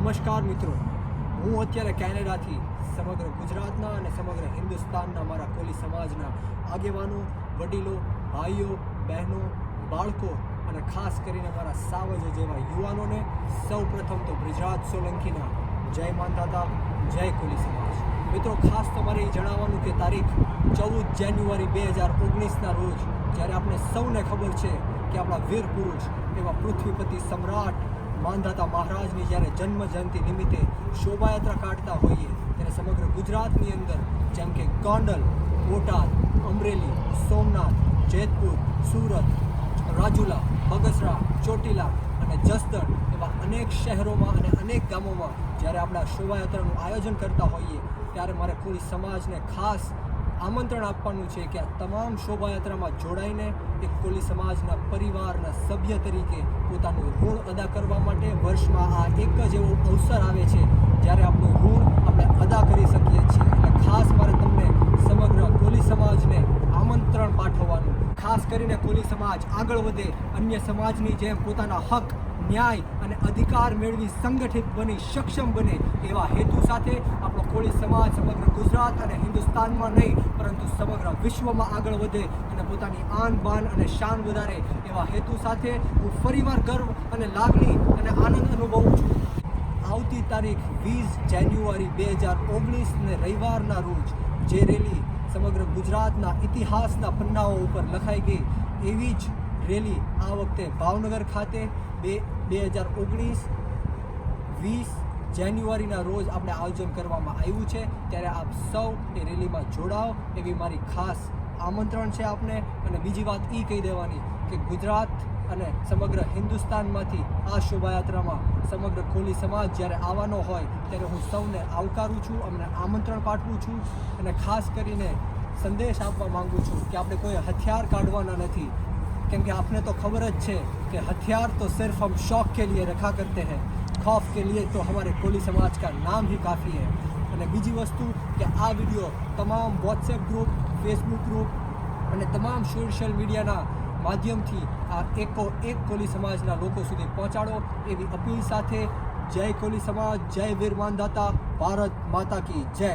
નમસ્કાર મિત્રો, હું અત્યારે કેનેડાથી સમગ્ર ગુજરાતના અને સમગ્ર હિન્દુસ્તાનના મારા કોલી સમાજના આગેવાનો, વડીલો, ભાઈઓ, બહેનો, બાળકો અને ખાસ કરીને મારા સાવજો જેવા યુવાનોને સૌપ્રથમ તો બ્રિજરાજ સોલંકીના જય માંધાતા, જય કોલી સમાજ. મિત્રો, ખાસ તો મારે એ જણાવવાનું કે તારીખ 14 જાન્યુઆરી 2019ના રોજ જ્યારે આપણે સૌને ખબર છે કે આપણા વીર પુરુષ એવા પૃથ્વીપતિ સમ્રાટ માંધાતા મહારાજની જ્યારે જન્મ જયંતિ નિમિત્તે શોભાયાત્રા કાઢતા હોઈએ ત્યારે સમગ્ર ગુજરાતની અંદર જેમ કે ગોંડલ, બોટાદ, અમરેલી, સોમનાથ, જેતપુર, સુરત, રાજુલા, બગસરા, ચોટીલા અને જસદણ એવા અનેક શહેરોમાં અને અનેક ગામોમાં જ્યારે આપણે આ શોભાયાત્રાનું આયોજન કરતા હોઈએ ત્યારે મારે કોળી સમાજને ખાસ આમંત્રણ આપવાનું છે કે આ તમામ શોભાયાત્રામાં જોડાઈને એક કોળી સમાજના પરિવારના સભ્ય તરીકે પોતાનું ઋણ અદા કરવા માટે વર્ષમાં આ એક જ એવો અવસર આવે છે જ્યારે આપણું ઋણ આપણે અદા કરી શકીએ છીએ. એટલે ખાસ મારે તમને સમગ્ર કોળી સમાજને આમંત્રણ પાઠવવાનું, ખાસ કરીને કોળી સમાજ આગળ વધે, અન્ય સમાજની જેમ પોતાના હક, ન્યાય અને અધિકાર મેળવી સંગઠિત બની સક્ષમ બને એવા હેતુ સાથે આપણો કોળી સમાજ સમગ્ર ગુજરાત અને હિન્દુસ્તાનમાં નહીં પરંતુ સમગ્ર વિશ્વમાં આગળ વધે અને પોતાની આન બાન અને શાન વધારે એવા હેતુ સાથે હું ફરીવાર ગર્વ અને લાગણી અને આનંદ અનુભવું છું. આવતી તારીખ 20 જાન્યુઆરી 2019 ને રવિવારના રોજ જે રેલી સમગ્ર ગુજરાતના ઇતિહાસના પન્નાઓ ઉપર લખાઈ ગઈ એવી જ રેલી આ વખતે ભાવનગર ખાતે 2019 જાન્યુઆરીના રોજ આપણે આયોજન કરવામાં આવ્યું છે. ત્યારે આપ સૌ એ રેલીમાં જોડાઓ એવી મારી ખાસ આમંત્રણ છે આપને. અને બીજી વાત એ કહી દેવાની કે ગુજરાત અને સમગ્ર હિન્દુસ્તાનમાંથી આ શોભાયાત્રામાં સમગ્ર કોળી સમાજ જ્યારે આવવાનો હોય ત્યારે હું સૌને આવકારું છું, અમને આમંત્રણ પાઠવું છું અને ખાસ કરીને સંદેશ આપવા માંગુ છું કે આપણે કોઈ હથિયાર કાઢવાના નથી, क्योंकि आपने तो खबर है कि हथियार तो सिर्फ हम शौक के लिए रखा करते हैं, खौफ के लिए तो हमारे कोली समाज का नाम ही काफ़ी है. અને બીજી વસ્તુ કે આ વિડીયો તમામ વોટ્સએપ ગ્રુપ, ફેસબુક ગ્રુપ અને તમામ સોશિયલ મીડિયાના માધ્યમથી આ એકો એક કોલી સમાજના લોકો સુધી પહોંચાડો એવી અપીલ સાથે જય કોલી સમાજ, જય વીર માંધાતા, ભારત માતા કી જય.